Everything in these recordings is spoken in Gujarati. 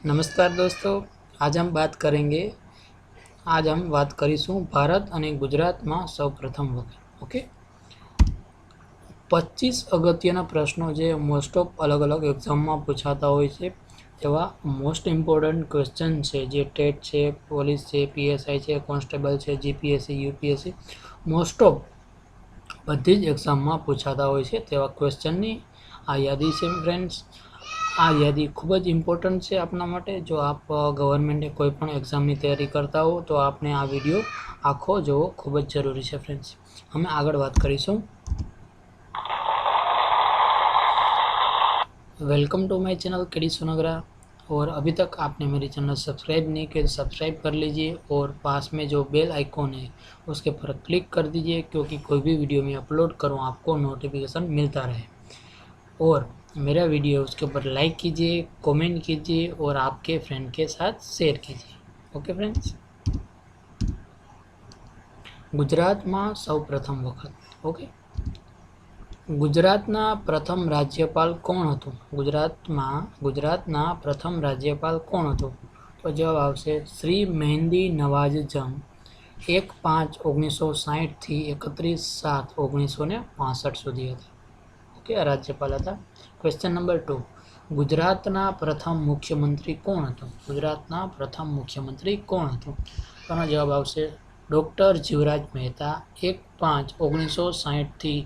नमस्कार दोस्तों, आज हम बात करीશું ભારત અને ગુજરાતમાં સૌપ્રથમ વખત. ઓકે, 25 અગત્યના પ્રશ્નો જે મોસ્ટ ઓફ અલગ અલગ એક્ઝામમાં પૂછાતા હોય છે એવા મોસ્ટ ઇમ્પોર્ટન્ટ ક્વેશ્ચન છે જે ટેટ છે, પોલીસ છે, પીએસઆઈ છે, કોન્સ્ટેબલ છે, જીપીએસસી, યુપીએસસી, મોસ્ટ ઓફ બધી જ એક્ઝામમાં પૂછાતા હોય છે તેવા ક્વેશ્ચનની આ યાદી છે ફ્રેન્ડ્સ. આ યાદી ખૂબ જ ઇમ્પોર્ટન્ટ છે આપના માટે. જો આપ ગવર્મેન્ટે કોઈ પણ એક્ઝામની તૈયારી કરતા હો તો આપને આ વિડીયો આખો જોવો ખૂબ જ જરૂરી છે ફ્રેન્ડ્સ. અમે આગળ વાત કરીશું. Welcome to my channel KD Sonagara. और अभी तक आपने मेरी चैनल सब्सक्राइब नहीं किया तो सब्सक्राइब कर लीजिए और पास में जो बेल आइकॉन है उसके पर क्लिक कर दीजिए, क्योंकि कोई भी वीडियो मैं अपलोड करूं आपको नोटिफिकेशन मिलता रहे. और मेरा वीडियो उसके ऊपर लाइक कीजिए, कमेंट कीजिए और आपके फ्रेंड के साथ शेयर कीजिए. ओके फ्रेंड्स, गुजरात में सौ प्रथम वखत. ओके, गुजरातना प्रथम राज्यपाल कोण हतुं? गुजरातना प्रथम राज्यपाल कोण हतुं? तो जवाब आवशे श्री मेहंदी नवाज जंग. 1/5/1960 થી 31/7/1965 સુધી હતા. ઓકે, આ રાજ્યપાલ હતા. ક્વેશ્ચન નંબર 2, ગુજરાતના પ્રથમ મુખ્યમંત્રી કોણ હતું? ગુજરાતના પ્રથમ મુખ્યમંત્રી કોણ હતું? તો આનો જવાબ આવશે ડૉક્ટર જીવરાજ મહેતા. 1/5/1960 થી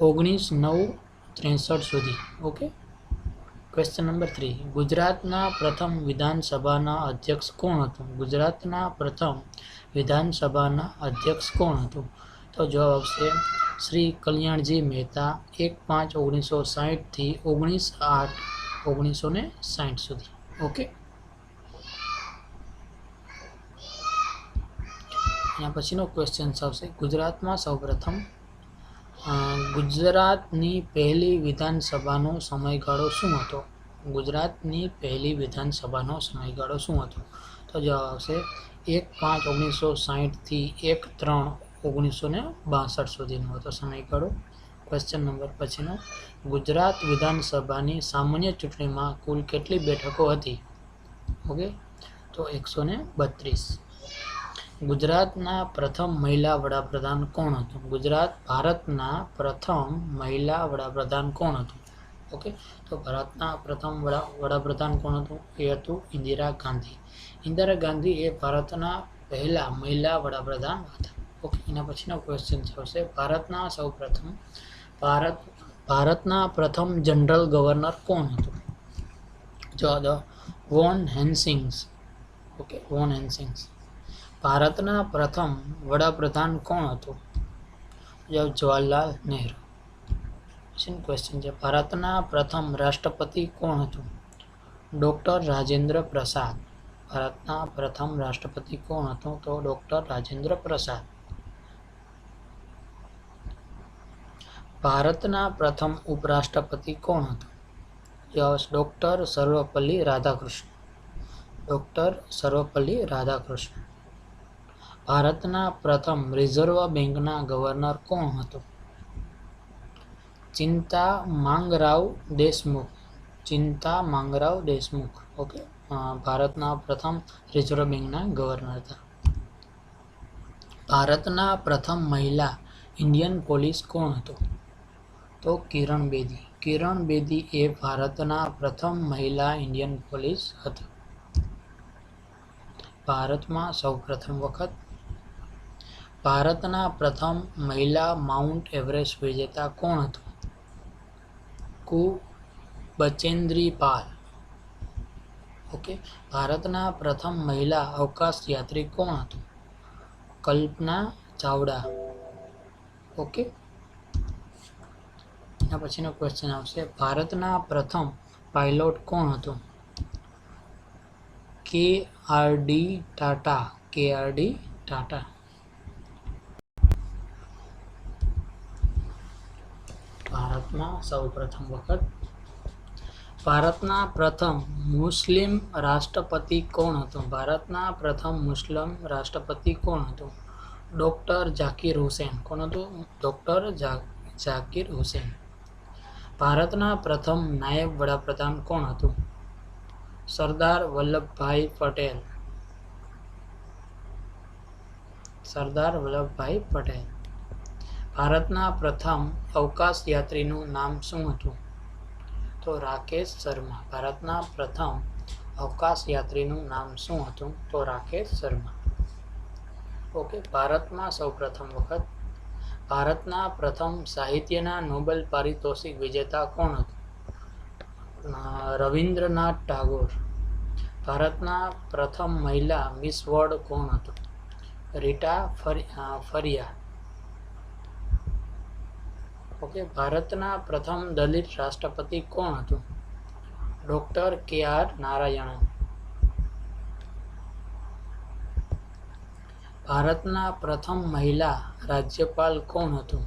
19/9/63 સુધી. ઓકે. ક્વેશ્ચન નંબર 3, ગુજરાતના પ્રથમ વિધાનસભાના અધ્યક્ષ કોણ હતું? ગુજરાતના પ્રથમ વિધાનસભાના અધ્યક્ષ કોણ હતું? તો જવાબ આવશે શ્રી કલ્યાણજી મહેતા. 1/5/1960 થી 19/8/1960 સુધી. ઓકે, એના પછીનો ક્વેશ્ચન આવશે ગુજરાતમાં સૌપ્રથમ ગુજરાતની પહેલી વિધાનસભાનો સમયગાળો શું હતો? ગુજરાતની પહેલી વિધાનસભાનો સમયગાળો શું હતો? તો જવાબ આવશે 1/5/1960 થી 1/3/1962 સુધીનો હતો સમયગાળો. ક્વેશ્ચન નંબર પછીનો, ગુજરાત વિધાનસભાની સામાન્ય ચૂંટણીમાં કુલ કેટલી બેઠકો હતી? ઓકે, તો 132. ગુજરાતના પ્રથમ મહિલા વડાપ્રધાન કોણ હતું? ભારતના પ્રથમ મહિલા વડાપ્રધાન કોણ હતું? ઓકે, તો ભારતના પ્રથમ વડાપ્રધાન કોણ હતું? એ હતું ઇન્દિરા ગાંધી. ઇન્દિરા ગાંધી એ ભારતના પહેલા મહિલા વડાપ્રધાન હતા. ઓકે, એના પછીનો ક્વેશ્ચન આવશે ભારતના પ્રથમ જનરલ ગવર્નર કોણ હતું? જો Warren Hastings. Okay, Warren Hastings. ભારતના પ્રથમ વડાપ્રધાન કોણ હતું? જવાહરલાલ નહેરુ. ક્વેશ્ચન છે ભારતના પ્રથમ રાષ્ટ્રપતિ કોણ હતું? ડૉક્ટર રાજેન્દ્ર પ્રસાદ. ભારતના પ્રથમ રાષ્ટ્રપતિ કોણ હતું? તો ડૉક્ટર રાજેન્દ્ર પ્રસાદ. ભારતના પ્રથમ ઉપરાષ્ટ્રપતિ કોણ હતું? ડૉક્ટર સર્વપલ્લી રાધાકૃષ્ણ. ડૉક્ટર સર્વપલ્લી રાધાકૃષ્ણ. ભારતના પ્રથમ રિઝર્વ બેંકના ગવર્નર કોણ હતું? ચિંતામાંગરાવ દેશમુખ. ચિંતામાંગરાવ દેશમુખ. ઓકે, ભારતના પ્રથમ રિઝર્વ બેંકના ગવર્નર હતા. ભારતના પ્રથમ મહિલા ઇન્ડિયન પોલીસ કોણ હતું? તો કિરણ બેદી. કિરણ બેદી એ ભારતના પ્રથમ મહિલા ઇન્ડિયન પોલીસ હતા. ભારતમાં સૌ પ્રથમ વખત ભારતના પ્રથમ મહિલા માઉન્ટ એવરેસ્ટ વિજેતા કોણ હતું? બચેન્દ્રી પાલ. ઓકે, ભારતના પ્રથમ મહિલા અવકાશ યાત્રી કોણ હતું? કલ્પના ચાવડા. ઓકે, એના પછીનો ક્વેશ્ચન આવશે ભારતના પ્રથમ પાયલોટ કોણ હતું? KRD ટાટા. KRD ટાટા. ભારતમાં સૌ પ્રથમ વખત ભારતના પ્રથમ મુસ્લિમ રાષ્ટ્રપતિ કોણ હતું? ભારતના પ્રથમ મુસ્લિમ રાષ્ટ્રપતિ કોણ હતું? ડૉક્ટર ઝાકિર હુસેન. કોણ હતું? ડૉક્ટર ઝાકિર હુસેન. ભારતના પ્રથમ નાયબ વડાપ્રધાન કોણ હતું? સરદાર વલ્લભભાઈ પટેલ. સરદાર વલ્લભભાઈ પટેલ. ભારતના પ્રથમ અવકાશ યાત્રીનું નામ શું હતું? તો રાકેશ શર્મા. ભારતના પ્રથમ અવકાશ યાત્રીનું નામ શું હતું? તો રાકેશ શર્મા. ઓકે. ભારતમાં સૌપ્રથમ વખત ભારતના પ્રથમ સાહિત્યના નોબેલ પારિતોષિક વિજેતા કોણ હતું? રવિન્દ્રનાથ ટાગોર. ભારતના પ્રથમ મહિલા મિસ વર્લ્ડ કોણ હતું? રીટા ફરિયા. ઓકે. ભારતના પ્રથમ દલિત રાષ્ટ્રપતિ કોણ હતું? ડોક્ટર કે.આર. નારાયણન. ભારતના પ્રથમ મહિલા રાજ્યપાલ કોણ હતું?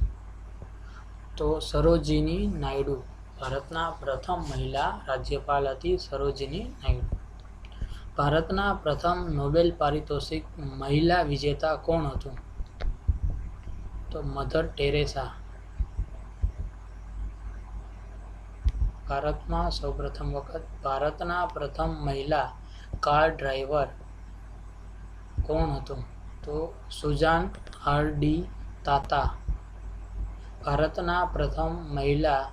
તો સરોજિની નાયડુ. ભારતના પ્રથમ મહિલા રાજ્યપાલ હતી સરોજિની નાયડુ. ભારતના પ્રથમ નોબેલ પારિતોષિક મહિલા વિજેતા કોણ હતું? તો મધર ટેરેસા. ભારતમાં સૌપ્રથમ વખત ભારતના પ્રથમ મહિલા કાર ડ્રાઈવર કોણ હતું? તો સુઝાન આર.ડી. તાતા. ભારતના પ્રથમ મહિલા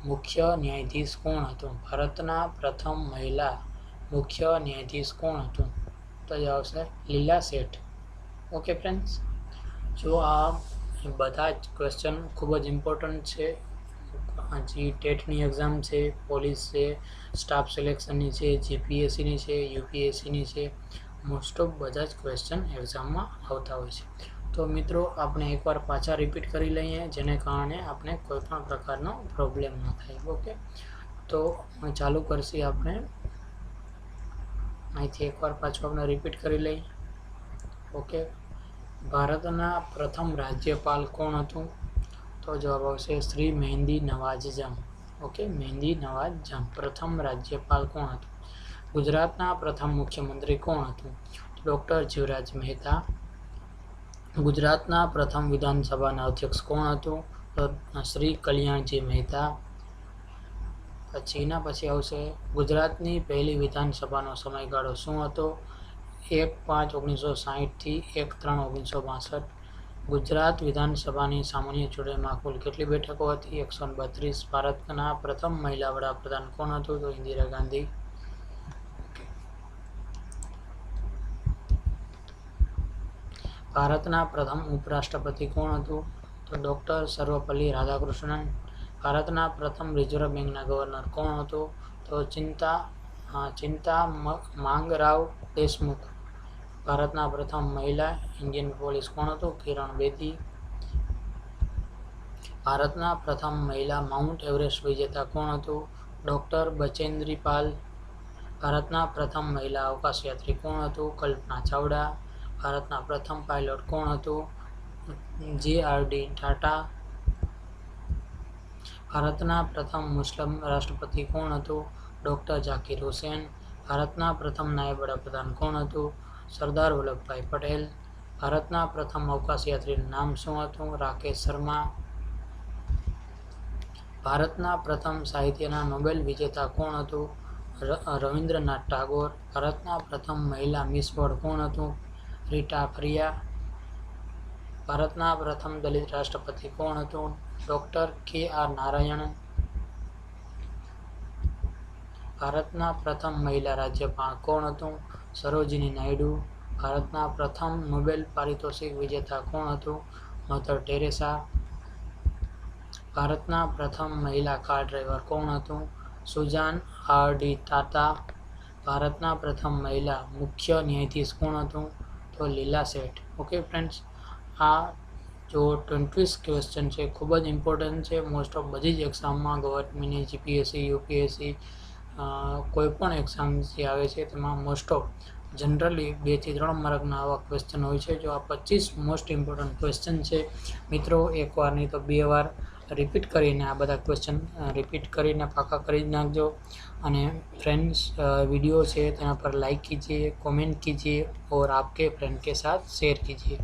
મુખ્ય ન્યાયાધીશ કોણ હતું? ભારતના પ્રથમ મહિલા મુખ્ય ન્યાયાધીશ કોણ હતું? તો જ આવશે લીલા શેઠ. ઓકે ફ્રેન્ડ્સ, જો આ બધા જ ક્વેશ્ચન ખૂબ જ ઇમ્પોર્ટન્ટ છે. હજી ટેટની એક્ઝામ છે, પોલીસ છે, સ્ટાફ સિલેક્શનની છે, જીપીએસસીની છે, યુપીએસસીની છે, મોસ્ટ ઓફ બધા જ ક્વેશ્ચન એક્ઝામમાં આવતા હોય છે. તો મિત્રો, આપણે એકવાર પાછા રિપીટ કરી લઈએ, જેને કારણે આપણે કોઈ પણ પ્રકારનો પ્રોબ્લેમ ન થાય. ઓકે, તો ચાલુ કરશી આપણે અહીંથી. એકવાર પાછું આપણે રિપીટ કરી લઈએ. ઓકે. ભારતના પ્રથમ રાજ્યપાલ કોણ હતું? તો જવાબ આવશે શ્રી મહેંદી નવાઝ જંગ. ઓકે, મહેંદી નવાઝ જંગ પ્રથમ રાજ્યપાલ કોણ હતું? ગુજરાતના પ્રથમ મુખ્યમંત્રી કોણ હતું? ડૉક્ટર જીવરાજ મહેતા. ગુજરાતના પ્રથમ વિધાનસભાના અધ્યક્ષ કોણ હતું? શ્રી કલ્યાણજી મહેતા. એના પછી આવશે ગુજરાતની પહેલી વિધાનસભાનો સમયગાળો શું હતો? 1/5/1960 થી 1/3/1962. ગુજરાત વિધાનસભાની સામાન્ય ચૂંટણીમાં કુલ કેટલી બેઠકો હતી? 132. ભારતના પ્રથમ મહિલા વડાપ્રધાન કોણ હતું? તો ઇન્દિરા ગાંધી. ભારતના પ્રથમ ઉપરાષ્ટ્રપતિ કોણ હતું? તો ડૉક્ટર સર્વપલ્લી રાધાકૃષ્ણન. ભારતના પ્રથમ રિઝર્વ બેંકના ગવર્નર કોણ હતું? તો ચિંતા માંગરાવ દેશમુખ. ભારતના પ્રથમ મહિલા ઇન્ડિયન પોલીસ કોણ હતું? કિરણ બેદી. ભારતના પ્રથમ મહિલા માઉન્ટ એવરેસ્ટ વિજેતા કોણ હતું? ડૉક્ટર બચેન્દ્રી પાલ. ભારતના પ્રથમ મહિલા અવકાશયાત્રી કોણ હતું? કલ્પના ચાવડા. ભારતના પ્રથમ પાયલોટ કોણ હતું? જે.આર.ડી. ટાટા. ભારતના પ્રથમ મુસ્લિમ રાષ્ટ્રપતિ કોણ હતું? ડૉક્ટર ઝાકિર હુસેન. ભારતના પ્રથમ નાયબ વડાપ્રધાન કોણ હતું? સરદાર વલ્લભભાઈ પટેલ. ભારતના પ્રથમ અવકાશયાત્રીનું નામ શું હતું? રાકેશ શર્મા. ભારતના પ્રથમ સાહિત્યના નોબેલ વિજેતા કોણ હતું? રવિન્દ્રનાથ ટાગોર. ભારતના પ્રથમ મહિલા મિસ વર્લ્ડ કોણ હતું? રીટા ફરિયા. ભારતના પ્રથમ દલિત રાષ્ટ્રપતિ કોણ હતું? ડૉક્ટર કે.આર. નારાયણન. ભારતના પ્રથમ મહિલા રાજ્યપાલ કોણ હતું? સરોજિની નાયડુ. ભારતના પ્રથમ નોબેલ પારિતોષિક વિજેતા કોણ હતું? Mother Teresa. ભારતના પ્રથમ મહિલા કાર ડ્રાઈવર કોણ હતું? સુઝાન આર.ડી. તાતા. ભારતના પ્રથમ મહિલા મુખ્ય ન્યાયાધીશ કોણ હતું? તો લીલા શેઠ. ઓકે ફ્રેન્ડ્સ, આ જો 20 ક્વેશ્ચન છે, ખૂબ જ ઇમ્પોર્ટન્ટ છે. મોસ્ટ ઓફ બધી જ એક્ઝામમાં, ગવર્મેન્ટની, જીપીએસસી, યુપીએસસી, કોઈ પણ એક્ઝામ જે આવે છે તેમાં મોસ્ટ ઓફ જનરલી 2 થી 3 માર્કના આવા ક્વેશ્ચન હોય છે. જો આ 25 મોસ્ટ ઇમ્પોર્ટન્ટ ક્વેશ્ચન છે મિત્રો, એકવાર નહીં તો 2 વાર રિપીટ કરીને આ બધા ક્વેશ્ચન રિપીટ કરીને પાકા કરી નાખજો. અને फ्रेंड्स, वीडियो છે તેના પર लाइक कीजिए, कमेंट कीजिए और आपके फ्रेंड के साथ शेयर कीजिए.